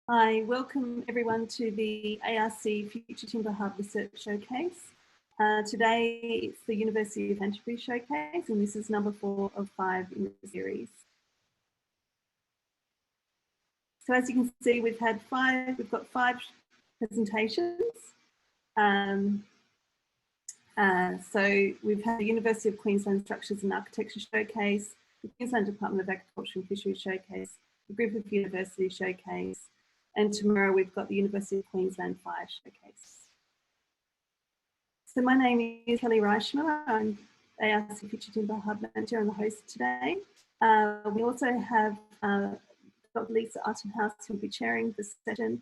I welcome everyone to the ARC Future Timber Hub Research Showcase. Today it's the University of Canterbury Showcase, and this is number 4 of 5 in the series. So as you can see, we've got 5 presentations. So we've had the University of Queensland Structures and Architecture Showcase, the Queensland Department of Agriculture and Fisheries Showcase, the Griffith University Showcase, and tomorrow we've got the University of Queensland Fire Showcase. So my name is Kelly Reichmer. I'm ARC Future Timber Hub Manager and the host today. We also have Dr. Lisa Uttenhouse, who will be chairing the session.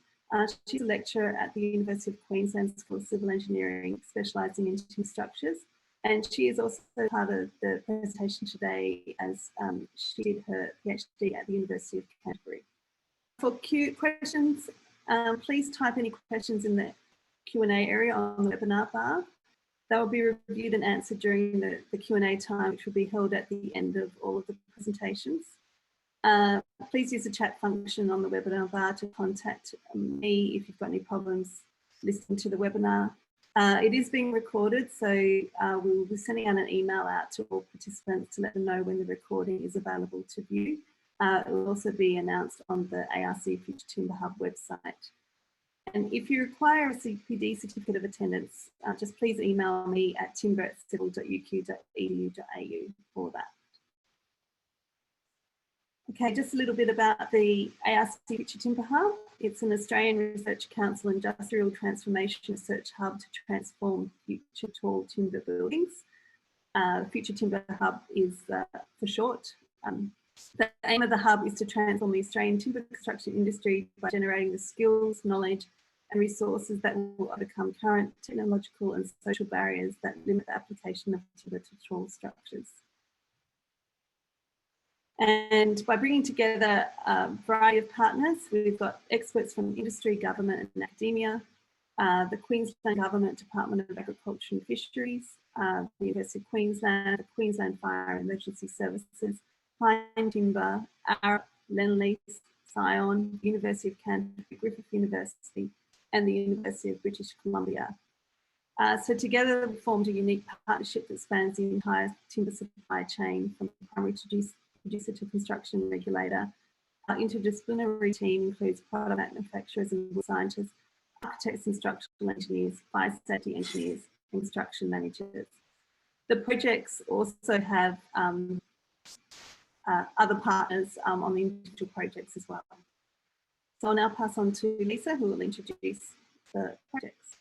She's a lecturer at the University of Queensland School of Civil Engineering, specialising in timber structures. And she is also part of the presentation today as she did her PhD at the University of Canterbury. For questions, please type any questions in the Q&A area on the webinar bar. They will be reviewed and answered during the Q&A time, which will be held at the end of all of the presentations. Please use the chat function on the webinar bar to contact me if you've got any problems listening to the webinar. It is being recorded, so we will be sending out an email out to all participants to let them know when the recording is available to view. It will also be announced on the ARC Future Timber Hub website. And if you require a CPD certificate of attendance, just please email me at timber@civil.uq.edu.au for that. Okay, just a little bit about the ARC Future Timber Hub. It's an Australian Research Council industrial transformation research hub to transform future tall timber buildings. Future Timber Hub is for short. The aim of the hub is to transform the Australian timber construction industry by generating the skills, knowledge and resources that will overcome current technological and social barriers that limit the application of timber to tall structures. And by bringing together a variety of partners, we've got experts from industry, government and academia, the Queensland Government Department of Agriculture and Fisheries, the University of Queensland, the Queensland Fire and Emergency Services, Pine Timber, Arup, Lendlease, Scion, University of Canterbury, Griffith University and the University of British Columbia. So together we formed a unique partnership that spans the entire timber supply chain from primary producer to construction regulator. Our interdisciplinary team includes product manufacturers and scientists, architects and structural engineers, fire safety engineers, and construction managers. The projects also have other partners on the individual projects as well. So I'll now pass on to Lisa, who will introduce the projects.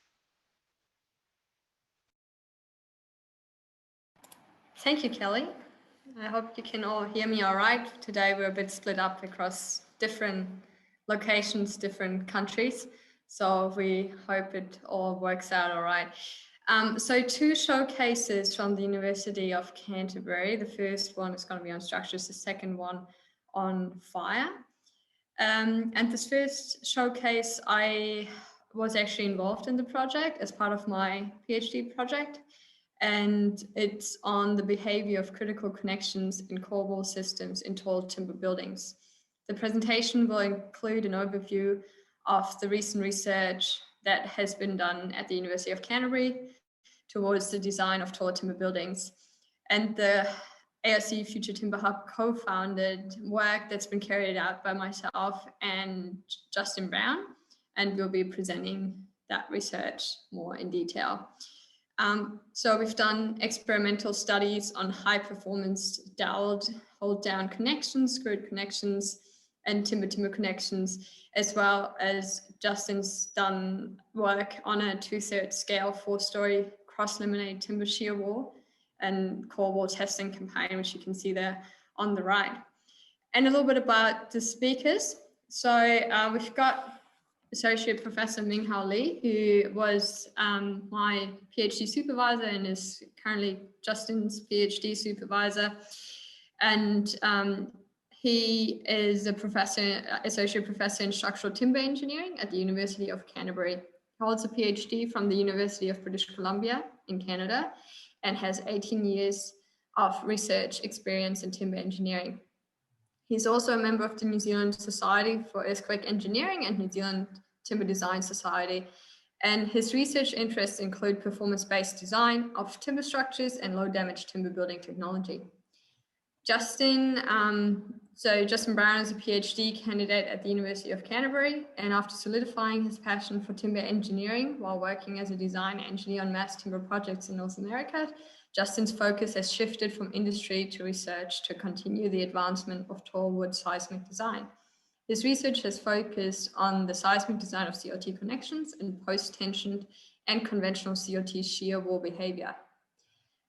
Thank you, Kelly. I hope you can all hear me all right. Today we're a bit split up across different locations, different countries. So we hope it all works out all right. So 2 showcases from the University of Canterbury. The first one is going to be on structures, the second one on fire. And this first showcase, I was actually involved in the project as part of my PhD project. And it's on the behavior of critical connections in core wall systems in tall timber buildings. The presentation will include an overview of the recent research that has been done at the University of Canterbury towards the design of tall timber buildings. And the ARC Future Timber Hub co-founded work that's been carried out by myself and Justin Brown, and we'll be presenting that research more in detail. So we've done experimental studies on high performance doweled hold down connections, screwed connections, and timber connections, as well as Justin's done work on a 2/3 scale 4-story cross-laminated timber shear wall and core wall testing campaign, which you can see there on the right. And a little bit about the speakers. So we've got Associate Professor Minghao Li, who was my PhD supervisor and is currently Justin's PhD supervisor. And he is a associate professor in structural timber engineering at the University of Canterbury. He holds a PhD from the University of British Columbia in Canada and has 18 years of research experience in timber engineering. He's also a member of the New Zealand Society for Earthquake Engineering and New Zealand Timber Design Society. And his research interests include performance-based design of timber structures and low-damage timber building technology. Justin Brown is a PhD candidate at the University of Canterbury, and after solidifying his passion for timber engineering while working as a design engineer on mass timber projects in North America, Justin's focus has shifted from industry to research to continue the advancement of tall wood seismic design. His research has focused on the seismic design of COT connections and post-tensioned and conventional COT shear wall behavior.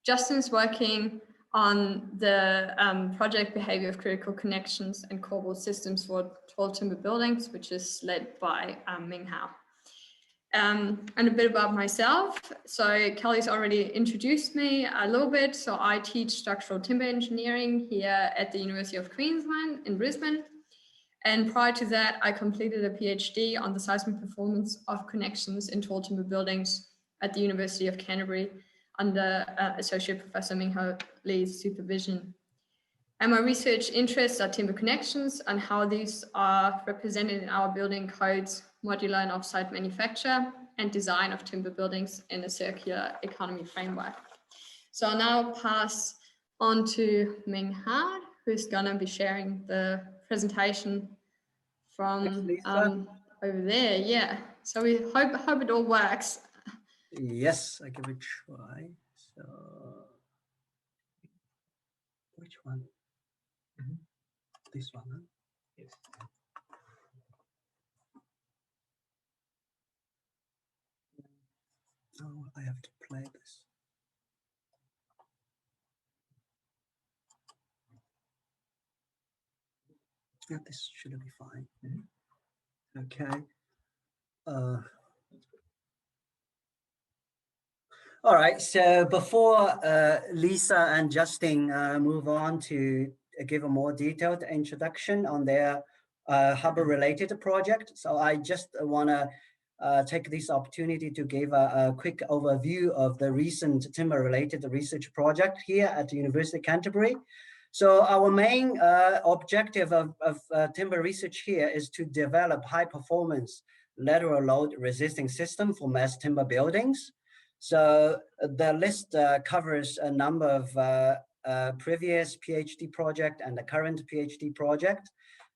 Justin's working on the project behavior of critical connections and core wall systems for tall timber buildings, which is led by Ming Hao. And a bit about myself. So Kelly's already introduced me a little bit. So I teach structural timber engineering here at the University of Queensland in Brisbane. And prior to that, I completed a PhD on the seismic performance of connections in tall timber buildings at the University of Canterbury under Associate Professor Ming-Ho Lee's supervision. And my research interests are timber connections and how these are represented in our building codes, modular and offsite manufacture, and design of timber buildings in a circular economy framework. So I'll now pass on to Ming Ha, who's gonna be sharing the presentation from over there. Yeah, so we hope it all works. Yes, I give it a try. So, which one? This one, huh? Yes. Oh, I have to play this. Yeah, this should be fine. Okay. All right, so before Lisa and Justin move on to give a more detailed introduction on their Hubble-related project, so I just want to take this opportunity to give a quick overview of the recent timber-related research project here at the University of Canterbury. So our main objective of timber research here is to develop high-performance lateral load resisting system for mass timber buildings. So the list covers a number of previous PhD project and the current PhD project.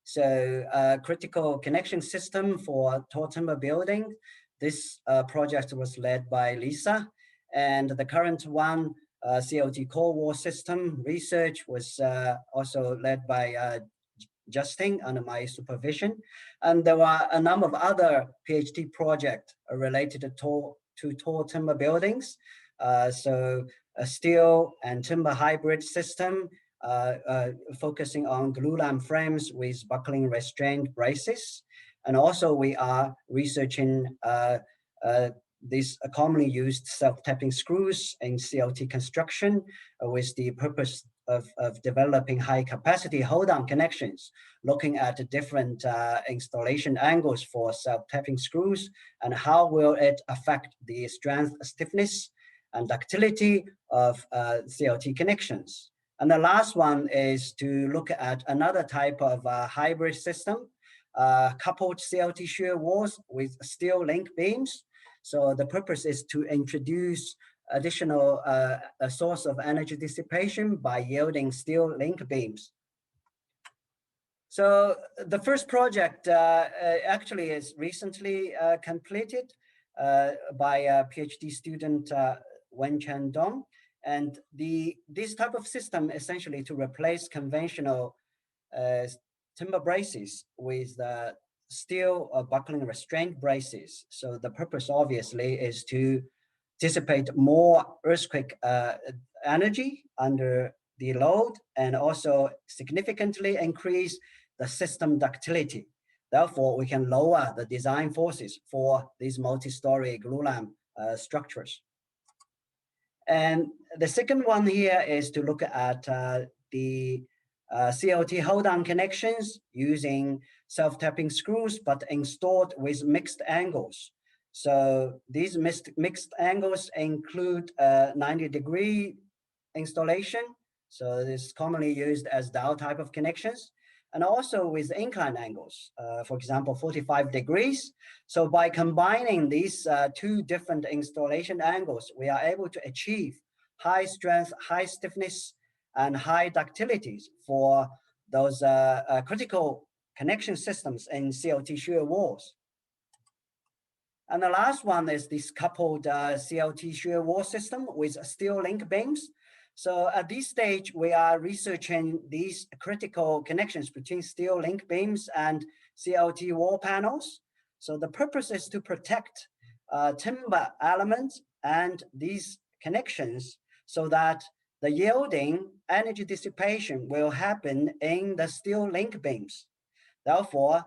So critical connection system for tall timber building. This project was led by Lisa, and the current one, COT core wall system research, was also led by Justin under my supervision. And there were a number of other PhD projects related to tall timber buildings. So a steel and timber hybrid system focusing on glulam frames with buckling restraint braces. And also we are researching these commonly used self-tapping screws in CLT construction with the purpose of developing high capacity hold-on connections, looking at different installation angles for self-tapping screws and how will it affect the strength, stiffness, and ductility of CLT connections. And the last one is to look at another type of hybrid system, coupled CLT shear walls with steel link beams. So the purpose is to introduce additional a source of energy dissipation by yielding steel link beams. So the first project actually is recently completed by a PhD student, Wenchen Dong. And this type of system essentially to replace conventional timber braces with steel buckling restraint braces. So the purpose obviously is to dissipate more earthquake energy under the load and also significantly increase the system ductility. Therefore, we can lower the design forces for these multi-story glulam structures. And the second one here is to look at the CLT hold-on connections using self-tapping screws, but installed with mixed angles. So these mixed angles include 90-degree installation. So this is commonly used as dowel type of connections. and also with incline angles, for example, 45 degrees. So by combining these two different installation angles, we are able to achieve high strength, high stiffness, and high ductilities for those critical connection systems in CLT shear walls. And the last one is this coupled CLT shear wall system with steel link beams. So at this stage, we are researching these critical connections between steel link beams and CLT wall panels. So the purpose is to protect timber elements and these connections so that the yielding energy dissipation will happen in the steel link beams. Therefore,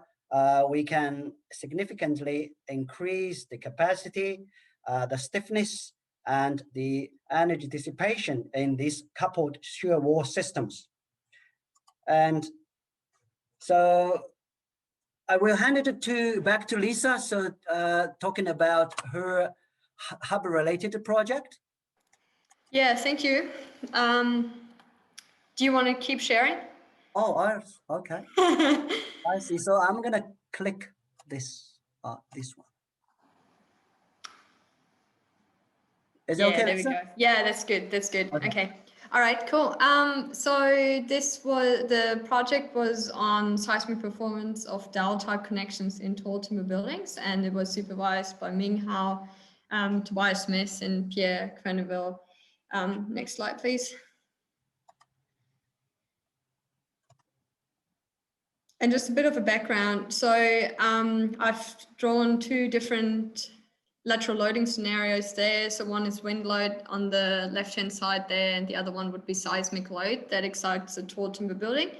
we can significantly increase the capacity, the stiffness, and the energy dissipation in these coupled shear wall systems. And so I will hand it back to Lisa. So talking about her hub-related project. Yeah, thank you. Do you want to keep sharing? Oh, okay. I see. So I'm gonna click this one. Is it okay, there we Lisa? go. Yeah, that's good. That's good. Okay. Okay. All right, cool. So the project was on seismic performance of dowel type connections in tall timber buildings, and it was supervised by Ming Hao, Tobias Smith, and Pierre Creneville. Next slide, please. And just a bit of a background. So I've drawn two different lateral loading scenarios there. So one is wind load on the left-hand side there, and the other one would be seismic load that excites a tall timber building.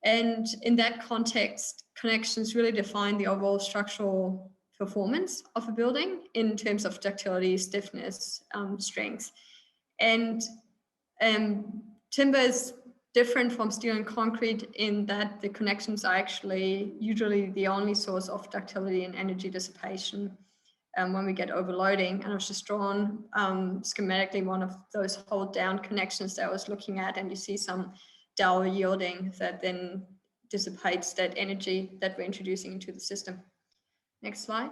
And in that context, connections really define the overall structural performance of a building in terms of ductility, stiffness, strength. And timber is different from steel and concrete in that the connections are actually usually the only source of ductility and energy dissipation when we get overloading. And I've just drawn schematically one of those hold down connections that I was looking at, and you see some dowel yielding that then dissipates that energy that we're introducing into the system. Next slide.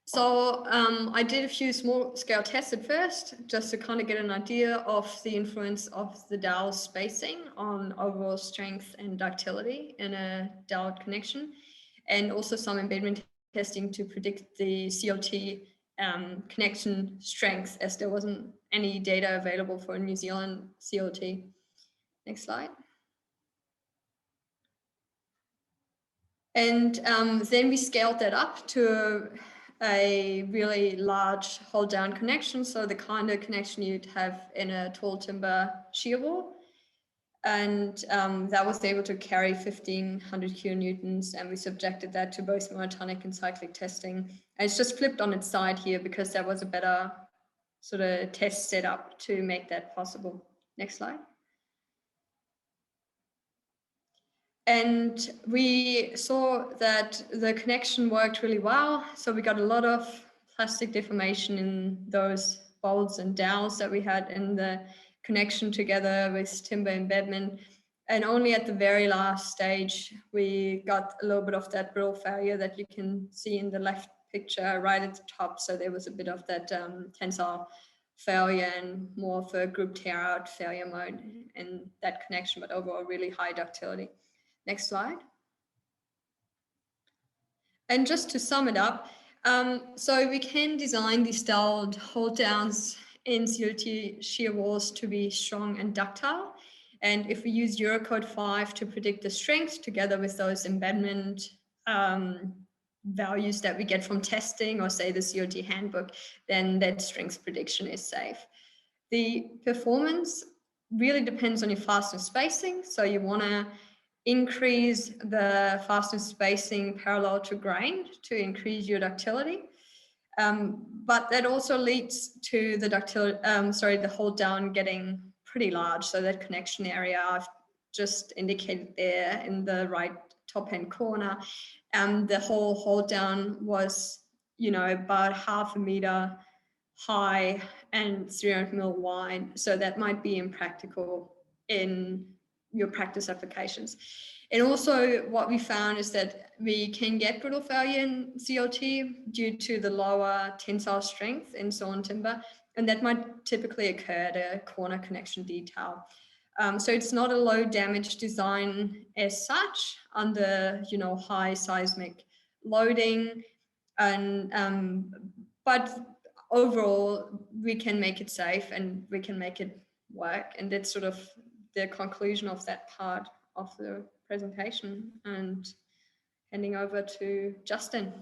So I did a few small scale tests at first, just to kind of get an idea of the influence of the dowel spacing on overall strength and ductility in a dowel connection, and also some embedment testing to predict the CLT connection strength, as there wasn't any data available for New Zealand CLT. Next slide. And then we scaled that up to a really large hold down connection. So the kind of connection you'd have in a tall timber shear wall. And that was able to carry 1500 kilonewtons, and we subjected that to both monotonic and cyclic testing. And it's just flipped on its side here because that was a better sort of test setup to make that possible. Next slide. And we saw that the connection worked really well. So we got a lot of plastic deformation in those bolts and dowels that we had in the connection together with timber embedment. And only at the very last stage, we got a little bit of that brittle failure that you can see in the left picture right at the top. So there was a bit of that tensile failure and more of a group tear out failure mode in that connection, but overall really high ductility. Next slide. And just to sum it up, so we can design these doweled hold downs in CLT shear walls to be strong and ductile. And if we use Eurocode 5 to predict the strength together with those embedment values that we get from testing, or say the CLT handbook, then that strength prediction is safe. The performance really depends on your fastener spacing. So you want to increase the fastener spacing parallel to grain to increase your ductility. But that also leads to the ductility, the hold down getting pretty large. So that connection area I've just indicated there in the right top hand corner, the whole hold down was, about 0.5 meter high and 300 mil wide. So that might be impractical in your practice applications. And also what we found is that we can get brittle failure in CLT due to the lower tensile strength in sawn timber, and that might typically occur at a corner connection detail. So it's not a low damage design as such under, you know, high seismic loading, and but overall we can make it safe and we can make it work, and that's sort of the conclusion of that part of the presentation. And handing over to Justin.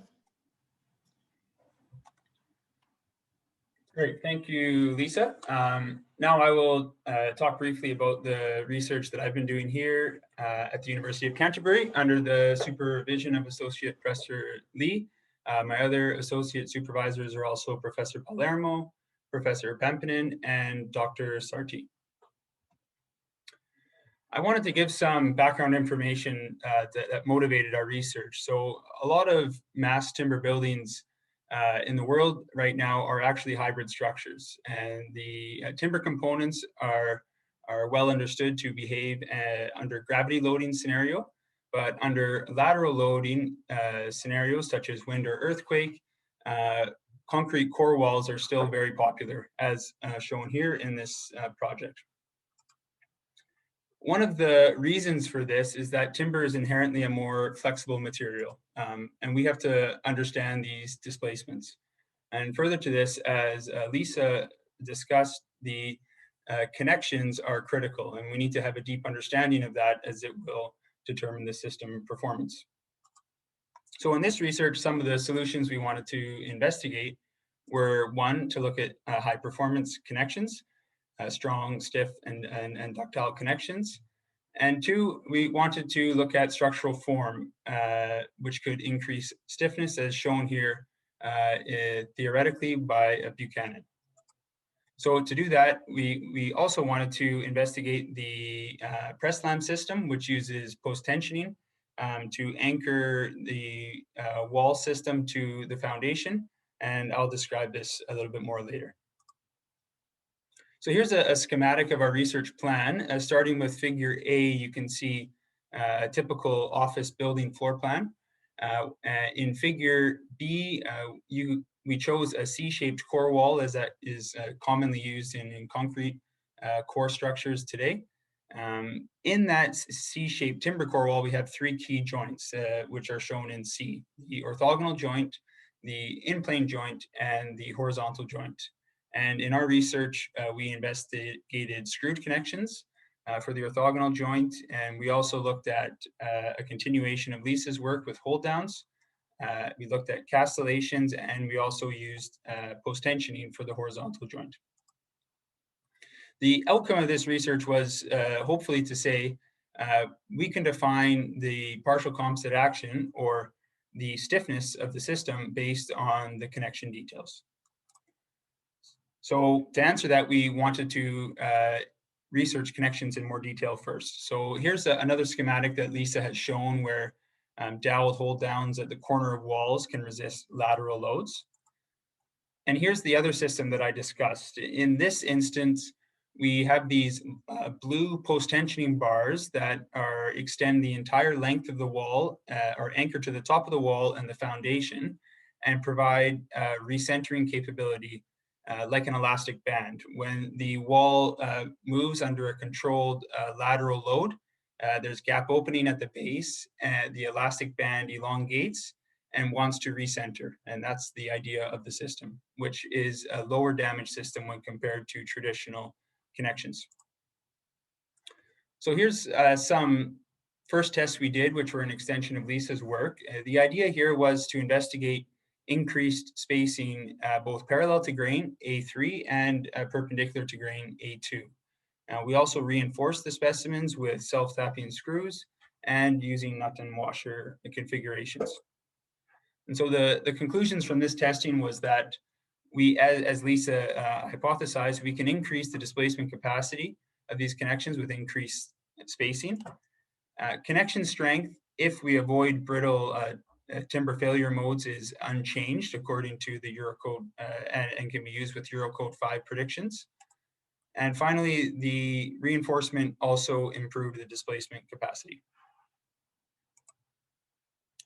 Great, thank you, Lisa. Now I will talk briefly about the research that I've been doing here at the University of Canterbury under the supervision of Associate Professor Lee. My other associate supervisors are also Professor Palermo, Professor Pampinen, and Dr. Sarti. I wanted to give some background information that motivated our research. So a lot of mass timber buildings in the world right now are actually hybrid structures, and the timber components are well understood to behave under gravity loading scenario, but under lateral loading scenarios such as wind or earthquake, concrete core walls are still very popular, as shown here in this project. One of the reasons for this is that timber is inherently a more flexible material, and we have to understand these displacements. And further to this, as Lisa discussed, the connections are critical, and we need to have a deep understanding of that as it will determine the system performance. So in this research, some of the solutions we wanted to investigate were, one, to look at high performance connections, strong, stiff, and ductile connections. And two, we wanted to look at structural form, which could increase stiffness, as shown here theoretically by Buchanan. So to do that, we also wanted to investigate the press lamp system, which uses post-tensioning to anchor the wall system to the foundation. And I'll describe this a little bit more later. So here's a schematic of our research plan. Starting with figure A, you can see a typical office building floor plan. In figure B, we chose a C-shaped core wall, as that is commonly used in concrete core structures today. In that C-shaped timber core wall, we have three key joints, which are shown in C: the orthogonal joint, the in-plane joint, and the horizontal joint. And in our research, we investigated screwed connections for the orthogonal joint, and we also looked at a continuation of Lisa's work with hold downs. We looked at castellations, and we also used post-tensioning for the horizontal joint. The outcome of this research was hopefully to say we can define the partial composite action or the stiffness of the system based on the connection details. So to answer that, we wanted to research connections in more detail first. So here's another schematic that Lisa has shown where dowel hold downs at the corner of walls can resist lateral loads. And here's the other system that I discussed. In this instance, we have these blue post-tensioning bars that extend the entire length of the wall, or anchor to the top of the wall and the foundation, and provide recentering capability like an elastic band. When the wall moves under a controlled lateral load, there's gap opening at the base, and the elastic band elongates and wants to recenter. And that's the idea of the system, which is a lower damage system when compared to traditional connections. So here's some first tests we did, which were an extension of Lisa's work. The idea here was to investigate increased spacing both parallel to grain A3 and perpendicular to grain A2. We also reinforced the specimens with self-tapping screws and using nut and washer configurations. And so the conclusions from this testing was that we, as Lisa hypothesized, we can increase the displacement capacity of these connections with increased spacing. Connection strength, if we avoid brittle timber failure modes, is unchanged according to the Eurocode and can be used with Eurocode 5 predictions. And finally, the reinforcement also improved the displacement capacity.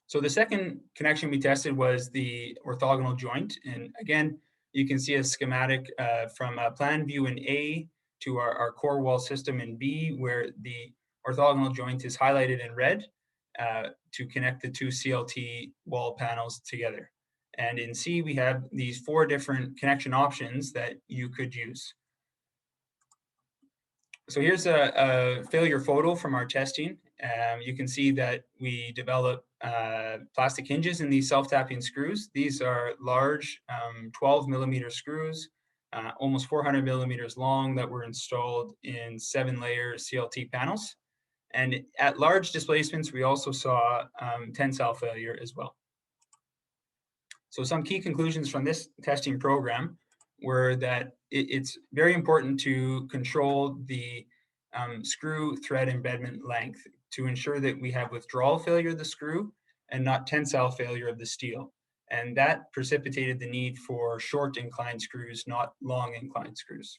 So the second connection we tested was the orthogonal joint. And again, you can see a schematic from a plan view in A to our core wall system in B, where the orthogonal joint is highlighted in red to connect the two CLT wall panels together. And in C, we have these 4 different connection options that you could use. So here's a failure photo from our testing. You can see that we develop plastic hinges in these self-tapping screws. These are large 12 millimeter screws, almost 400 millimeters long, that were installed in 7-layer CLT panels. And at large displacements, we also saw tensile failure as well. So some key conclusions from this testing program were that it's very important to control the screw thread embedment length to ensure that we have withdrawal failure of the screw and not tensile failure of the steel. And that precipitated the need for short inclined screws, not long inclined screws.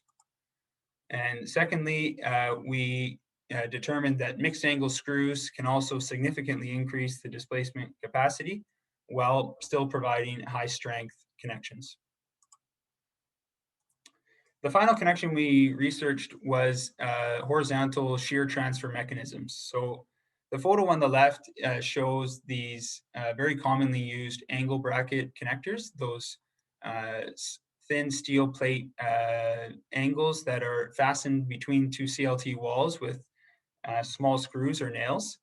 And secondly, we determined that mixed angle screws can also significantly increase the displacement capacity while still providing high strength connections. The final connection we researched was horizontal shear transfer mechanisms. So the photo on the left shows these very commonly used angle bracket connectors, those thin steel plate angles that are fastened between 2 CLT walls with small screws or nails.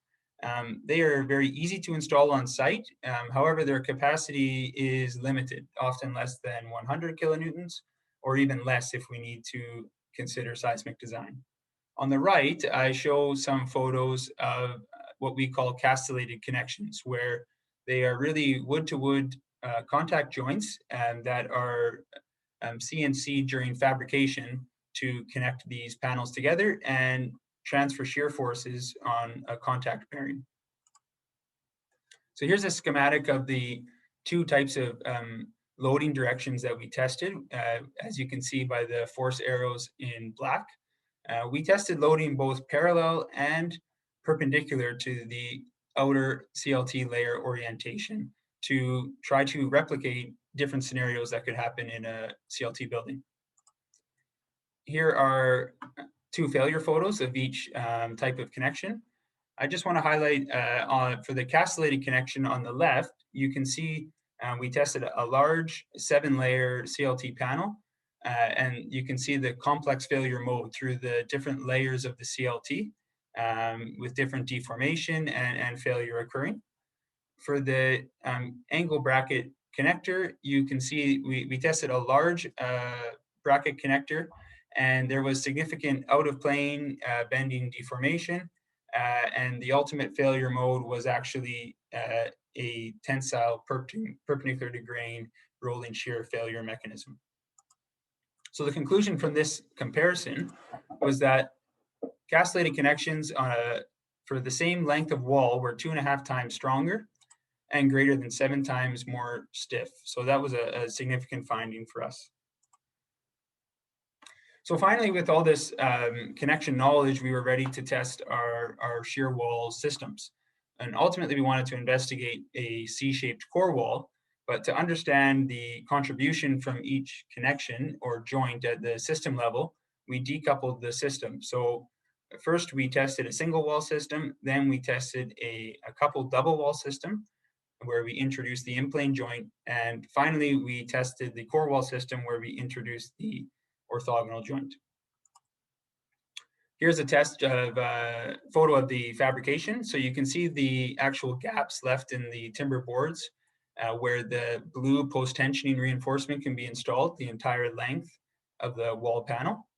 They are very easy to install on site. However, their capacity is limited, often less than 100 kilonewtons, or even less if we need to consider seismic design. On the right, I show some photos of what we call castellated connections, where they are really wood-to-wood contact joints that are CNC during fabrication to connect these panels together and transfer shear forces on a contact bearing. So here's a schematic of the 2 types of loading directions that we tested, as you can see by the force arrows in black. We tested loading both parallel and perpendicular to the outer CLT layer orientation to try to replicate different scenarios that could happen in a CLT building. Here are 2 failure photos of each type of connection. I just want to highlight for the castellated connection on the left, you can see we tested a large 7-layer CLT panel, and you can see the complex failure mode through the different layers of the CLT with different deformation and failure occurring. For the angle bracket connector, you can see we tested a large bracket connector, and there was significant out of plane bending deformation, and the ultimate failure mode was actually a tensile perpendicular to grain rolling shear failure mechanism. So the conclusion from this comparison was that castellated connections for the same length of wall were 2.5 times stronger and greater than 7 times more stiff. So that was a significant finding for us. So finally, with all this connection knowledge, we were ready to test our shear wall systems. And ultimately, we wanted to investigate a C-shaped core wall, but to understand the contribution from each connection or joint at the system level, we decoupled the system. So first we tested a single wall system, then we tested a coupled double wall system, where we introduced the in-plane joint, and finally we tested the core wall system where we introduced the orthogonal joint. Here's a test of photo of the fabrication. So you can see the actual gaps left in the timber boards where the blue post-tensioning reinforcement can be installed the entire length of the wall panel.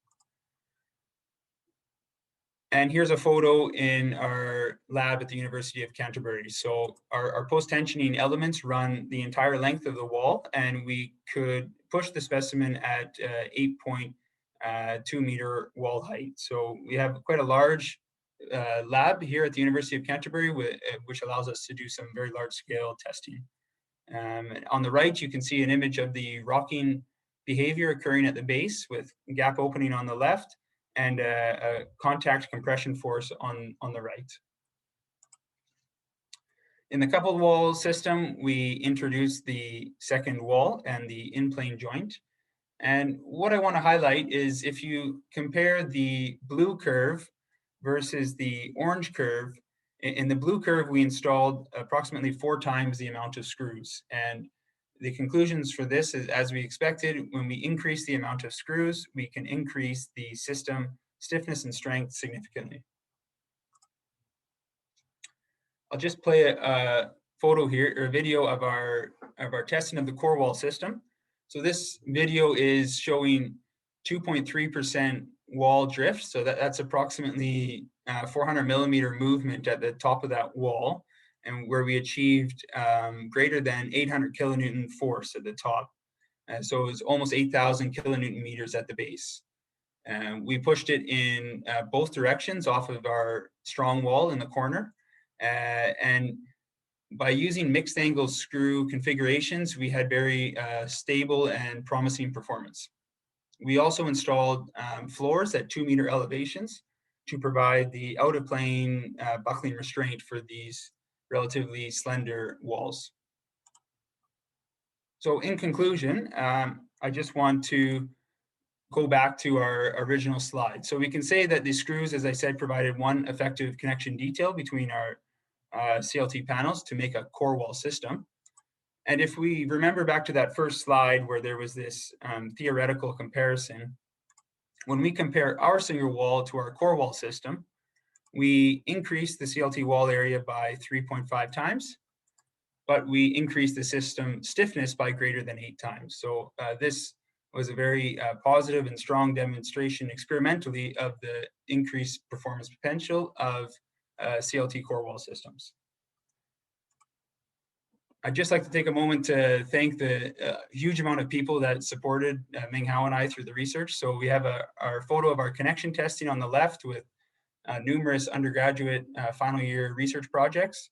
And here's a photo in our lab at the University of Canterbury. So our post-tensioning elements run the entire length of the wall, and we could push the specimen at 8.2 meter wall height. So we have quite a large lab here at the University of Canterbury, which allows us to do some very large scale testing. On the right, you can see an image of the rocking behavior occurring at the base with gap opening on the left and a contact compression force on the right. In the coupled wall system, we introduced the second wall and the in-plane joint. And what I want to highlight is if you compare the blue curve versus the orange curve, in the blue curve, we installed approximately 4 times the amount of screws. And the conclusions for this is, as we expected, when we increase the amount of screws, we can increase the system stiffness and strength significantly. I'll just play a photo here, or a video of our testing of the core wall system. So this video is showing 2.3% wall drift. So that's approximately 400 millimeter movement at the top of that wall, and where we achieved greater than 800 kilonewton force at the top. So it was almost 8,000 kilonewton meters at the base. We pushed it in both directions off of our strong wall in the corner. And by using mixed angle screw configurations, we had very stable and promising performance. We also installed floors at 2-meter elevations to provide the out of plane buckling restraint for these relatively slender walls. So in conclusion, I just want to go back to our original slide. So we can say that the screws, as I said, provided one effective connection detail between our CLT panels to make a core wall system. And if we remember back to that first slide where there was this theoretical comparison, when we compare our single wall to our core wall system, we increase the CLT wall area by 3.5 times, but we increase the system stiffness by greater than 8 times. So this was a very positive and strong demonstration experimentally of the increased performance potential of CLT core wall systems. I'd just like to take a moment to thank the huge amount of people that supported Ming Hao and I through the research. So we have our photo of our connection testing on the left with numerous undergraduate final year research projects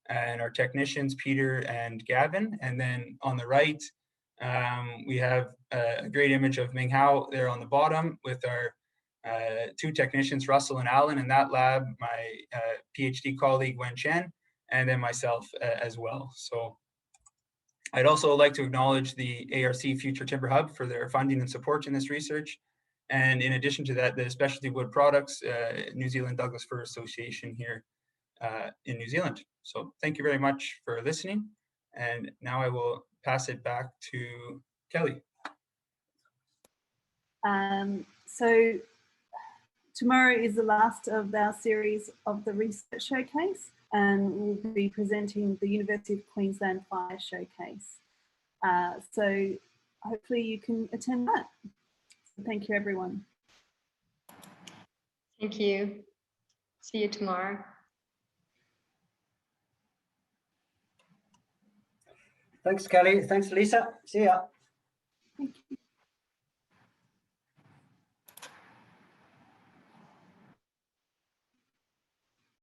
and our technicians, Peter and Gavin. And then on the right, we have a great image of Ming Hao there on the bottom with our 2 technicians, Russell and Alan in that lab, my PhD colleague, Wen Chen, and then myself as well. So I'd also like to acknowledge the ARC Future Timber Hub for their funding and support in this research. And in addition to that, the Specialty Wood Products New Zealand Douglas Fir Association here in New Zealand. So thank you very much for listening. And now I will pass it back to Kelly. So tomorrow is the last of our series of the research showcase, and we'll be presenting the University of Queensland Fire Showcase. So hopefully you can attend that. So thank you, everyone. Thank you. See you tomorrow. Thanks, Kelly. Thanks, Lisa. See ya. Thank you.